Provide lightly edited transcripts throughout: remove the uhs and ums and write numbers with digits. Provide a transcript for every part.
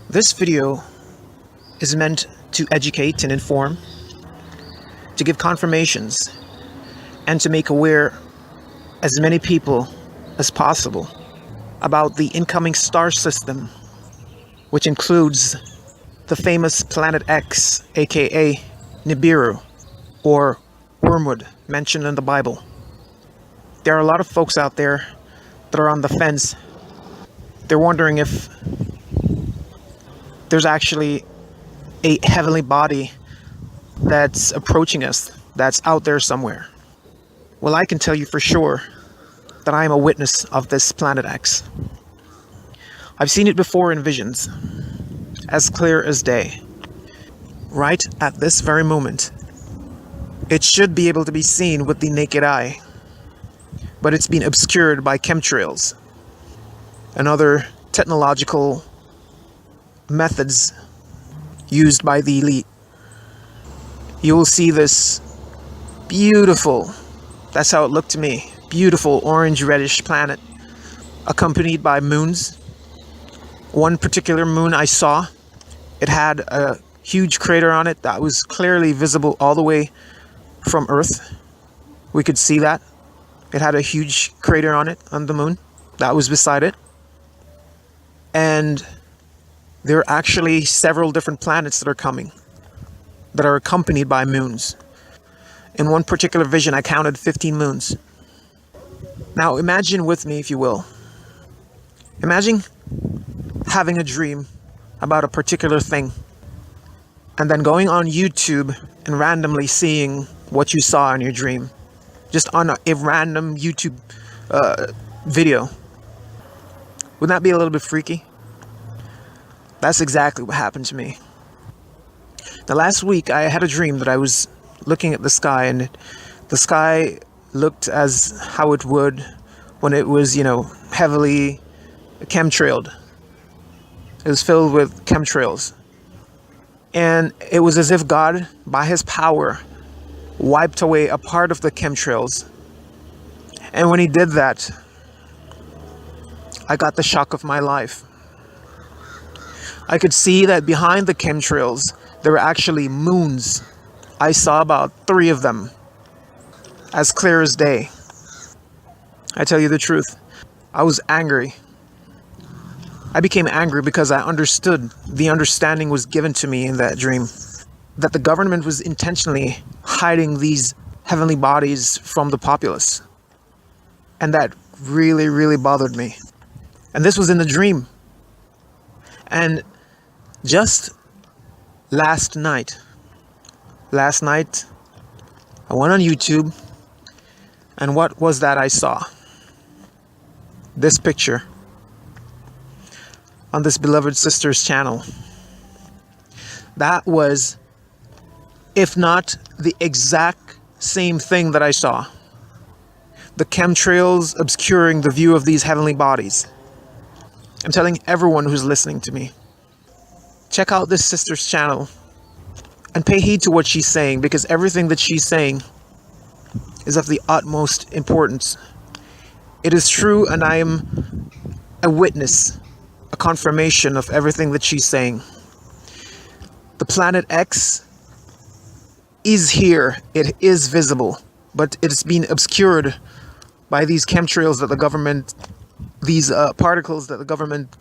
This video is meant to educate and inform, to give confirmations, and to make aware as many people as possible about the incoming star system, which includes the famous Planet X, aka Nibiru, or Wormwood, mentioned in the Bible. There are a lot of folks out there that are on the fence. They're wondering if there's actually a heavenly body that's approaching us, that's out there somewhere. Well, I can tell you for sure that I am a witness of this Planet X. I've seen it before in visions, as clear as day. Right at this very moment, it should be able to be seen with the naked eye, but it's been obscured by chemtrails and other technological methods used by the elite. You will see this beautiful, that's how it looked to me, beautiful orange reddish planet accompanied by moons. One particular moon I saw, it had a huge crater on it that was clearly visible all the way from Earth. We could see that. It had a huge crater on it, on the moon, that was beside it. And there are actually several different planets that are coming, that are accompanied by moons. In one particular vision, I counted 15 moons. Now imagine with me, if you will. Imagine having a dream about a particular thing, and then going on YouTube and randomly seeing what you saw in your dream, just on a random YouTube video. Wouldn't that be a little bit freaky? That's exactly what happened to me. Now, last week I had a dream that I was looking at the sky, and the sky looked as how it would when it was, heavily chemtrailed. It was filled with chemtrails. And it was as if God, by his power, wiped away a part of the chemtrails. And when he did that, I got the shock of my life. I could see that behind the chemtrails, there were actually moons. I saw about 3 of them, as clear as day. I tell you the truth, I was angry. I became angry because I understood, the understanding was given to me in that dream, that the government was intentionally hiding these heavenly bodies from the populace. And that really, really bothered me. And this was in the dream. And just last night, I went on YouTube, and what was that I saw? This picture on this beloved sister's channel. That was, if not the exact same thing that I saw. The chemtrails obscuring the view of these heavenly bodies. I'm telling everyone who's listening to me, check out this sister's channel and pay heed to what she's saying, because everything that she's saying is of the utmost importance. It is true, and I am a witness, a confirmation of everything that she's saying. The Planet X is here. It is visible, but it's been obscured by these chemtrails that the government, these particles that the government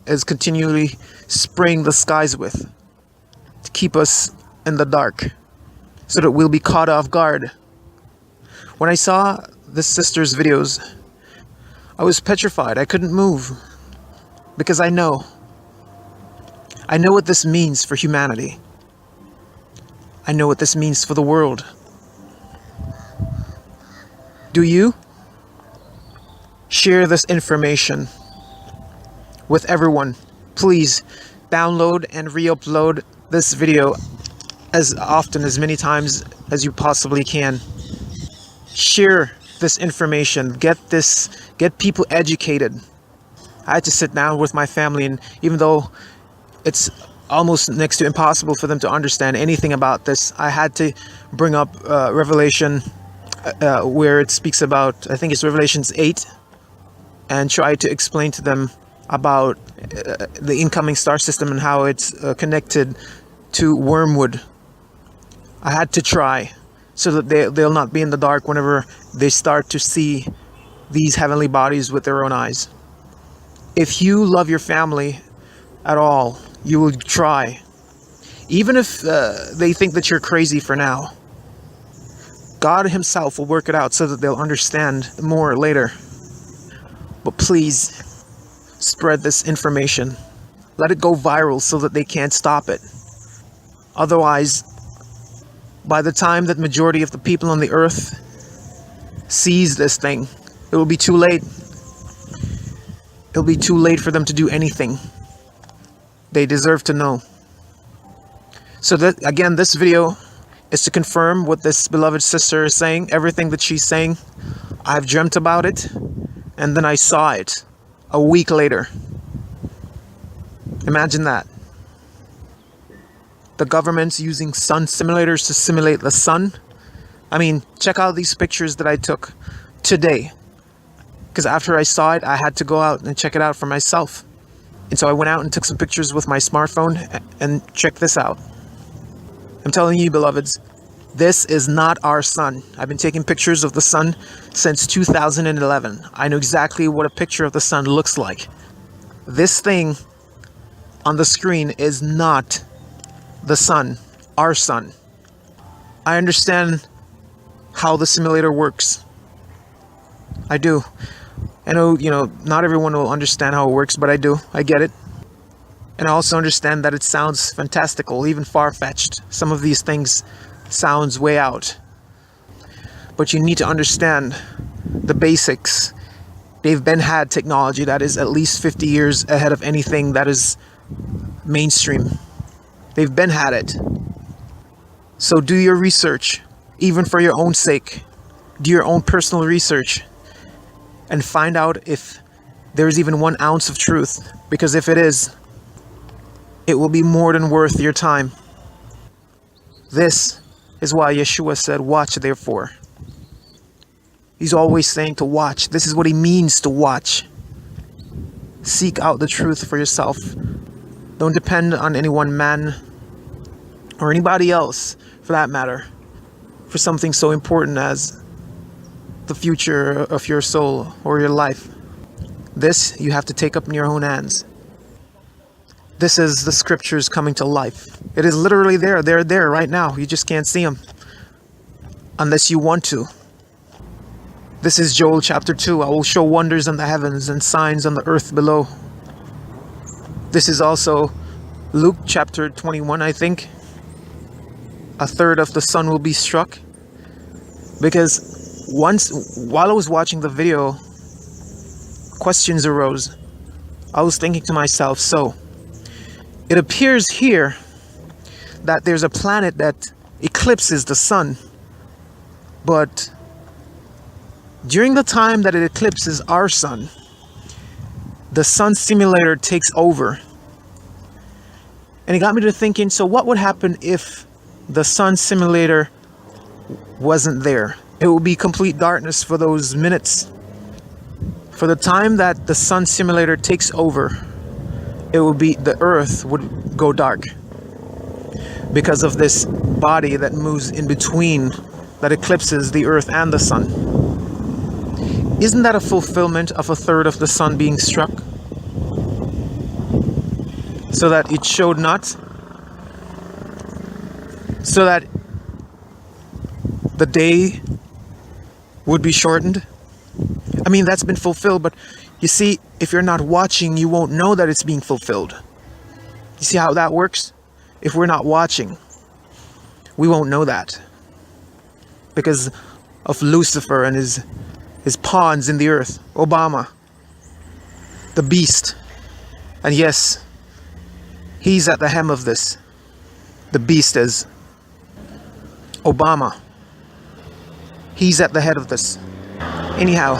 is continually spraying the skies with to keep us in the dark, so that we'll be caught off guard. When I saw this sister's videos, I was petrified. I couldn't move, because I know what this means for humanity. I know what this means for the world. Do you? Share this information with everyone. Please download and re-upload this video as often, as many times as you possibly can. Share this information. Get people educated. I had to sit down with my family, and even though it's almost next to impossible for them to understand anything about this, I had to bring up Revelation, where it speaks about, I think it's Revelations 8, and try to explain to them about the incoming star system and how it's connected to wormwood. I had to try so that they'll not be in the dark whenever they start to see these heavenly bodies with their own eyes. If you love your family at all, you will try. Even if they think that you're crazy for now, God himself will work it out so that they'll understand more later. But please, spread this information. Let it go viral so that they can't stop it. Otherwise, by the time that majority of the people on the earth sees this thing, it will be too late. It'll be too late for them to do anything. They deserve to know. So that, again, this video is to confirm what this beloved sister is saying. Everything that she's saying, I've dreamt about it, and then I saw it a week later. Imagine that. The government's using sun simulators to simulate the sun. I mean, check out these pictures that I took today. Because after I saw it, I had to go out and check it out for myself. And so I went out and took some pictures with my smartphone, and check this out. I'm telling you, beloveds, this is not our sun. I've been taking pictures of the sun since 2011. I know exactly what a picture of the sun looks like. This thing on the screen is not the sun, our sun. I understand how the simulator works. I do. I know, not everyone will understand how it works, but I do. I get it. And I also understand that it sounds fantastical, even far-fetched. Some of these things sounds way out. But you need to understand the basics. They've had technology that is at least 50 years ahead of anything that is mainstream. They've had it. So do your research, even for your own sake. Do your own personal research and find out if there's even 1 ounce of truth. Because if it is, it will be more than worth your time. This is why Yeshua said, watch therefore. He's always saying to watch. This is what he means to watch. Seek out the truth for yourself. Don't depend on any one man or anybody else, for that matter, for something so important as the future of your soul or your life. This you have to take up in your own hands. This is the scriptures coming to life. It is literally there. They're there right now. You just can't see them unless you want to. This is Joel chapter 2. I will show wonders in the heavens and signs on the earth below. This is also Luke chapter 21, I think. 1/3 of the sun will be struck. Because while I was watching the video, questions arose. I was thinking to myself, so it appears here that there's a planet that eclipses the sun. But during the time that it eclipses our sun, the sun simulator takes over. And it got me to thinking, so what would happen if the sun simulator wasn't there? It would be complete darkness for those minutes. For the time that the sun simulator takes over, it will be, the earth would go dark because of this body that moves in between, that eclipses the earth and the sun. Isn't that a fulfillment of 1/3 of the sun being struck? So that it showed not, so that the day would be shortened. I mean, that's been fulfilled, but you see, if you're not watching, you won't know that it's being fulfilled. You see how that works? If we're not watching, we won't know that. Because of Lucifer and his pawns in the earth. Obama, the beast. And yes, he's at the hem of this. The beast is Obama. He's at the head of this. Anyhow,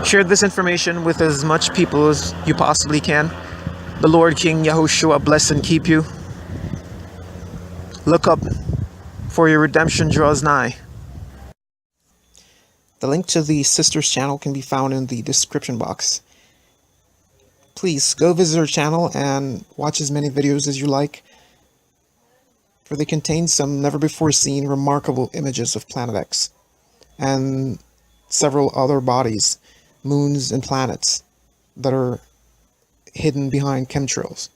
share this information with as much people as you possibly can. The Lord King Yahushua bless and keep you. Look up, for your redemption draws nigh. The link to the sister's channel can be found in the description box. please go visit our channel and watch as many videos as you like, for they contain some never-before-seen remarkable images of Planet X and several other bodies, moons and planets that are hidden behind chemtrails.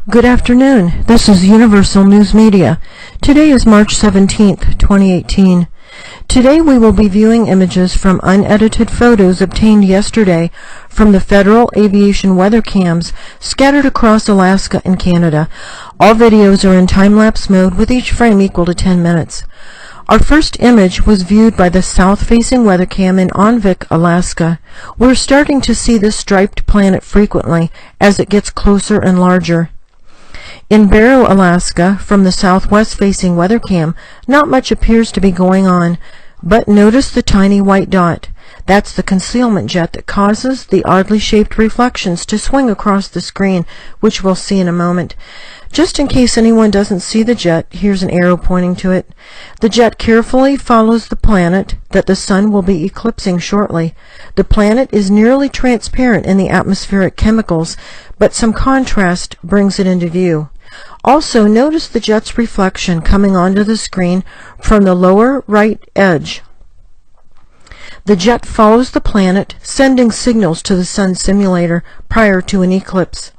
Good afternoon. This is Universal News Media. Today is March 17th, 2018. Today we will be viewing images from unedited photos obtained yesterday from the Federal Aviation weather cams scattered across Alaska and Canada. All videos are in time-lapse mode with each frame equal to 10 minutes. Our first image was viewed by the south-facing weather cam in Onvik, Alaska. We're starting to see this striped planet frequently as it gets closer and larger. In Barrow, Alaska, from the southwest-facing weather cam, not much appears to be going on, but notice the tiny white dot. That's the concealment jet that causes the oddly shaped reflections to swing across the screen, which we'll see in a moment. Just in case anyone doesn't see the jet, here's an arrow pointing to it. The jet carefully follows the planet that the sun will be eclipsing shortly. The planet is nearly transparent in the atmospheric chemicals, but some contrast brings it into view. Also, notice the jet's reflection coming onto the screen from the lower right edge. The jet follows the planet, sending signals to the sun simulator prior to an eclipse.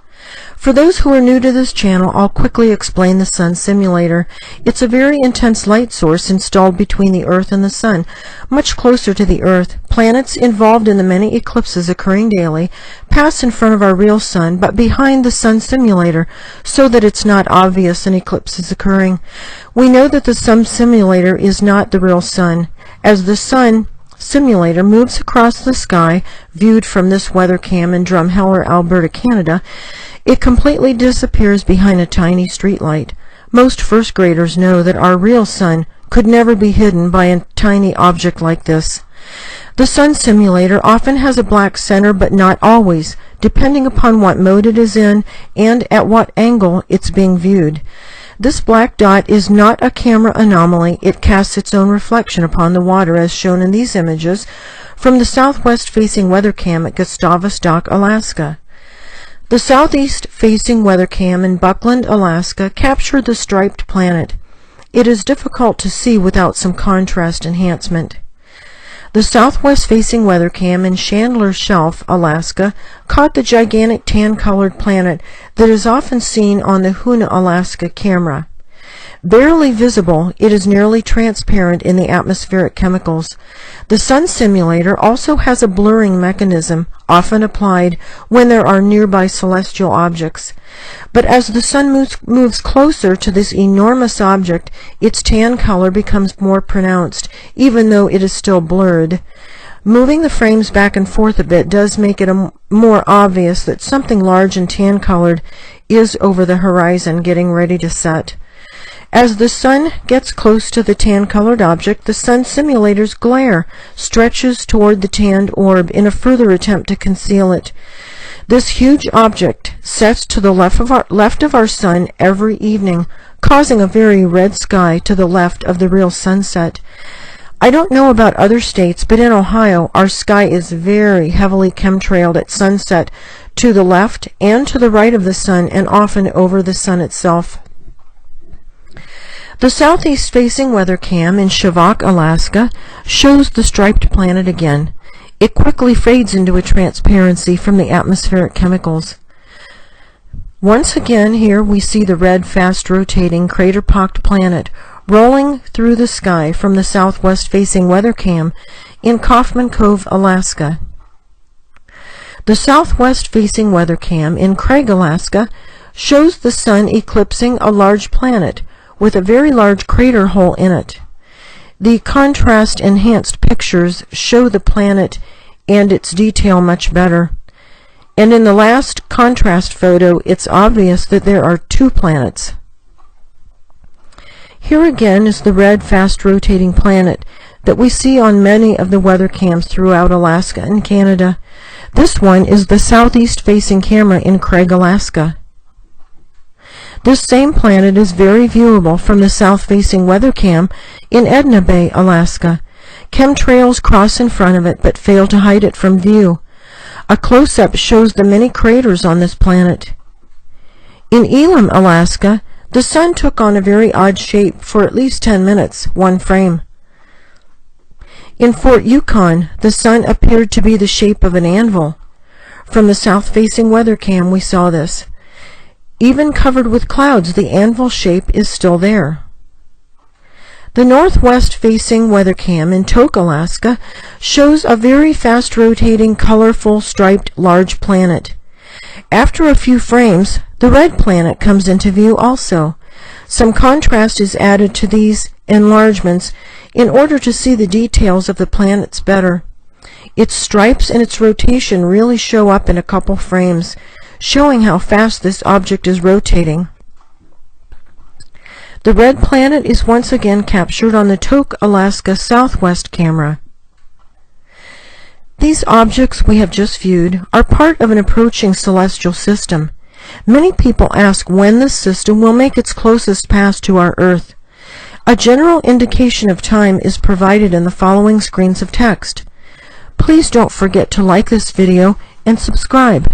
For those who are new to this channel, I'll quickly explain the sun simulator. It's a very intense light source installed between the Earth and the sun, much closer to the Earth. Planets involved in the many eclipses occurring daily pass in front of our real sun, but behind the sun simulator, so that it's not obvious an eclipse is occurring. We know that the sun simulator is not the real sun. As the sun simulator moves across the sky, viewed from this weather cam in Drumheller, Alberta, Canada, it completely disappears behind a tiny streetlight. Most first graders know that our real sun could never be hidden by a tiny object like this. The sun simulator often has a black center, but not always, depending upon what mode it is in and at what angle it's being viewed. This black dot is not a camera anomaly. It casts its own reflection upon the water, as shown in these images from the southwest-facing weather cam at Gustavus Dock, Alaska. The southeast-facing weather cam in Buckland, Alaska, captured the striped planet. It is difficult to see without some contrast enhancement. The southwest-facing weather cam in Chandler Shelf, Alaska, caught the gigantic tan-colored planet that is often seen on the Hoona, Alaska camera. Barely visible, it is nearly transparent in the atmospheric chemicals. The sun simulator also has a blurring mechanism, often applied when there are nearby celestial objects. But as the sun moves closer to this enormous object, its tan color becomes more pronounced, even though it is still blurred. Moving the frames back and forth a bit does make it more obvious that something large and tan-colored is over the horizon, getting ready to set. As the sun gets close to the tan-colored object, the sun simulator's glare stretches toward the tanned orb in a further attempt to conceal it. This huge object sets to the left of our sun every evening, causing a very red sky to the left of the real sunset. I don't know about other states, but in Ohio, our sky is very heavily chemtrailed at sunset to the left and to the right of the sun, and often over the sun itself. The southeast-facing weather cam in Shivak, Alaska, shows the striped planet again. It quickly fades into a transparency from the atmospheric chemicals. Once again, here we see the red, fast-rotating, crater-pocked planet rolling through the sky from the southwest-facing weather cam in Kaufman Cove, Alaska. The southwest-facing weather cam in Craig, Alaska, shows the sun eclipsing a large planet with a very large crater hole in it. The contrast-enhanced pictures show the planet and its detail much better. And in the last contrast photo, it's obvious that there are two planets. Here again is the red, fast-rotating planet that we see on many of the weather cams throughout Alaska and Canada. This one is the southeast-facing camera in Craig, Alaska. This same planet is very viewable from the south-facing weather cam in Edna Bay, Alaska. Chemtrails cross in front of it but fail to hide it from view. A close-up shows the many craters on this planet. In Elam, Alaska, the sun took on a very odd shape for at least 10 minutes, one frame. In Fort Yukon, the sun appeared to be the shape of an anvil. From the south-facing weather cam, we saw this. Even covered with clouds, the anvil shape is still there. The northwest-facing weather cam in Tok, Alaska, shows a very fast-rotating, colorful, striped, large planet. After a few frames, the red planet comes into view also. Some contrast is added to these enlargements in order to see the details of the planets better. Its stripes and its rotation really show up in a couple frames, showing how fast this object is rotating. The red planet is once again captured on the Tok, Alaska southwest camera. These objects we have just viewed are part of an approaching celestial system. Many people ask when this system will make its closest pass to our Earth. A general indication of time is provided in the following screens of text. Please don't forget to like this video and subscribe.